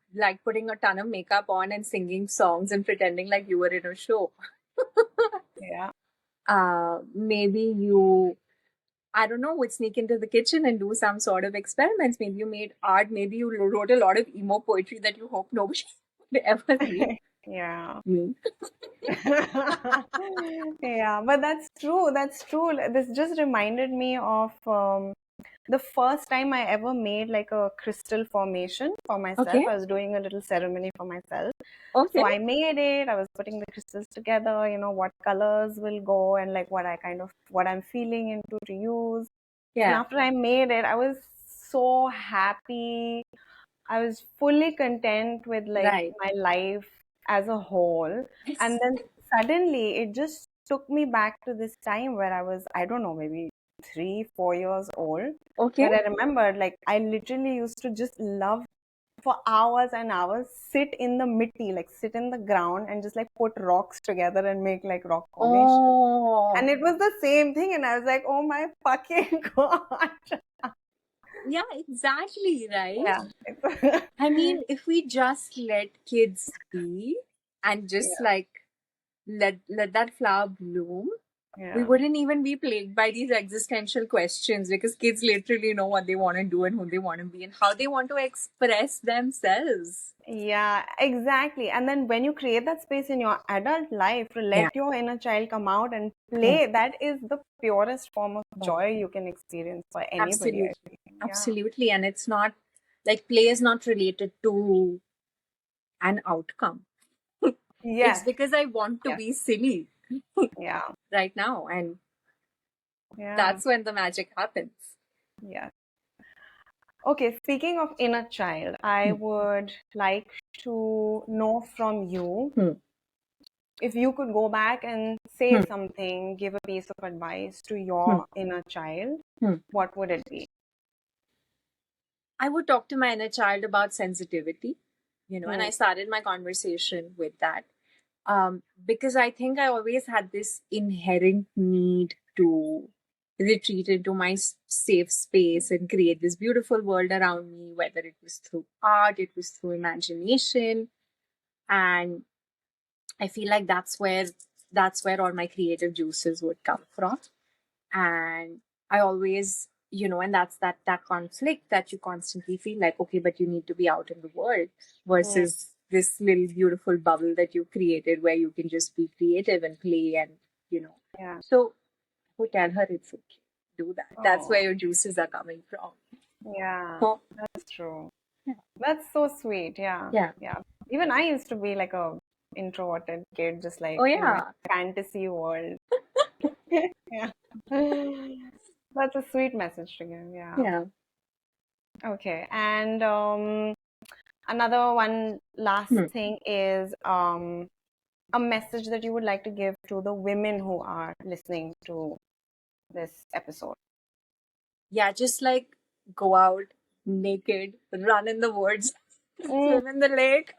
putting a ton of makeup on and singing songs and pretending like you were in a show. Yeah. Maybe you, I don't know, would sneak into the kitchen and do some sort of experiments. Maybe you made art. Maybe you wrote a lot of emo poetry that you hope nobody would ever read. Yeah. Me. Yeah, but that's true. That's true. This just reminded me of the first time I ever made like a crystal formation for myself. Okay. I was doing a little ceremony for myself. Okay. So I made it. I was putting the crystals together, what colors will go and like what I'm feeling into to use. And Yeah. after I made it, I was so happy. I was fully content with like Right. my life as a whole. And then suddenly it just took me back to this time where I was, I don't know, maybe 3, 4 years old. Okay. Where I remembered like I literally used to just love for hours and hours sit in the mitti, like sit in the ground and just like put rocks together and make like rock formations. Oh. And it was the same thing. And I was like, oh my fucking God. Yeah, exactly, right? Yeah. I mean, if we just let kids be and just Yeah. like let that flower bloom, we Yeah. wouldn't even be plagued by these existential questions, because kids literally know what they want to do and who they want to be and how they want to express themselves. Yeah, exactly. And then when you create that space in your adult life to Yeah. let your inner child come out and Yeah. play, that is the purest form of joy you can experience for anybody, I Absolutely. think. Yeah. Absolutely. And it's not like play is not related to an outcome. It's Yes. because I want to Yes. be silly Yeah. right now. And Yeah. that's when the magic happens. Yeah. Okay, speaking of inner child, I would like to know from you, Hmm. if you could go back and say something, give a piece of advice to Hmm. your inner child, Hmm. what would it be? I would talk to my inner child about sensitivity, and I started my conversation with that. Because I think I always had this inherent need to retreat into my safe space and create this beautiful world around me, whether it was through art, it was through imagination. And I feel like that's where all my creative juices would come from. And I always, and that's that conflict that you constantly feel like, okay, but you need to be out in the world, Mm, versus this little beautiful bubble that you created where you can just be creative and play. And yeah. so I would tell her it's okay, do that. That's Oh, where your juices are coming from. yeah, Oh, that's true. yeah. That's so sweet. Yeah. Yeah. Yeah. Even I used to be like a introverted kid, just like Oh in my yeah. fantasy world. Yeah. That's a sweet message to give. Yeah. Yeah. Okay. And another one last Hmm. thing is a message that you would like to give to the women who are listening to this episode. Yeah, just like go out naked, run in the woods, Mm, swim in the lake,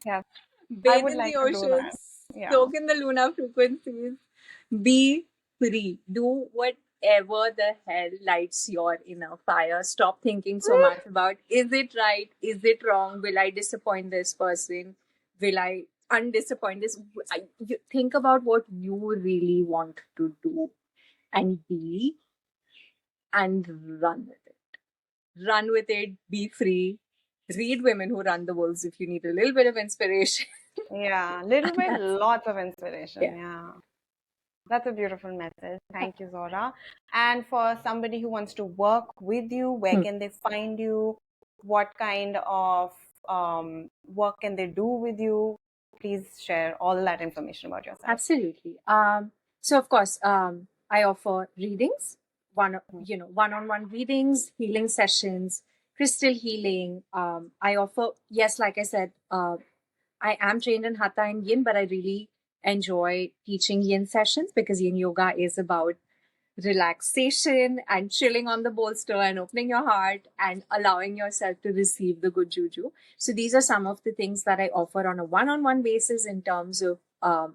yeah, I bathe would in like the to do that. oceans, Yeah. soak in the lunar frequencies, be free. Do whatever the hell lights your inner fire. Stop thinking so much about is it right? Is it wrong? Will I disappoint this person? Will I undisappoint this? You think about what you really want to do and be and run with it. Run with it, be free. Read Women Who Run the Wolves if you need a little bit of inspiration. Yeah, little And bit, that's, lots of inspiration. yeah. Yeah. That's a beautiful message. Thank you, Zora. And for somebody who wants to work with you, where Hmm. can they find you? What kind of work can they do with you? Please share all that information about yourself. Absolutely. So of course, I offer readings, one-on-one readings, healing sessions, crystal healing. I offer, yes, like I said, I am trained in Hatha and Yin, but I really enjoy teaching Yin sessions because Yin yoga is about relaxation and chilling on the bolster and opening your heart and allowing yourself to receive the good juju. So these are some of the things that I offer on a one-on-one basis in terms of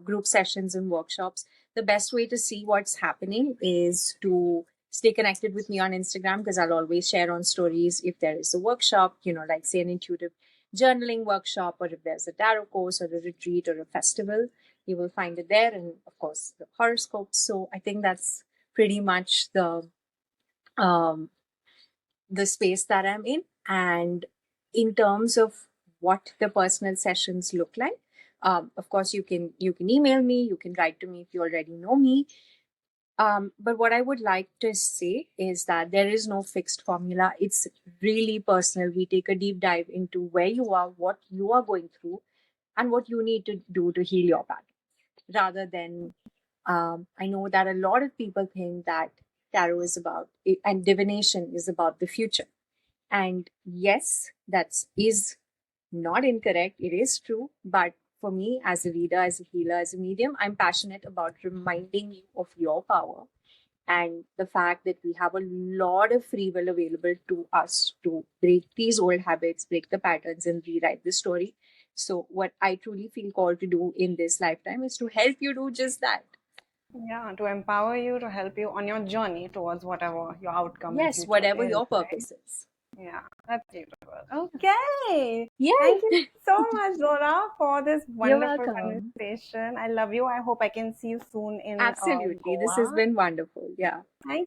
group sessions and workshops. The best way to see what's happening is to stay connected with me on Instagram because I'll always share on stories if there is a workshop, like say an intuitive journaling workshop, or if there's a tarot course or a retreat or a festival, you will find it there. And of course, the horoscopes. So I think that's pretty much um, the space that I'm in. And in terms of what the personal sessions look like, of course, you can email me, you can write to me if you already know me. But what I would like to say is that there is no fixed formula. It's really personal. We take a deep dive into where you are, what you are going through, and what you need to do to heal your pattern rather than I know that a lot of people think that tarot is about and divination is about the future. And yes, that is not incorrect. It is true. But for me, as a reader, as a healer, as a medium, I'm passionate about reminding you of your power and the fact that we have a lot of free will available to us to break these old habits, break the patterns, and rewrite the story. So, what I truly feel called to do in this lifetime is to help you do just that. Yeah, to empower you, to help you on your journey towards whatever your outcome in Yes, future whatever is, your right? purpose is. Yeah, that's beautiful. Okay. Thank you Yay! so much, Zora, for this You're wonderful welcome. conversation. I love you. I hope I can see you soon in Absolutely. This has Goa. been wonderful. Yeah. Thank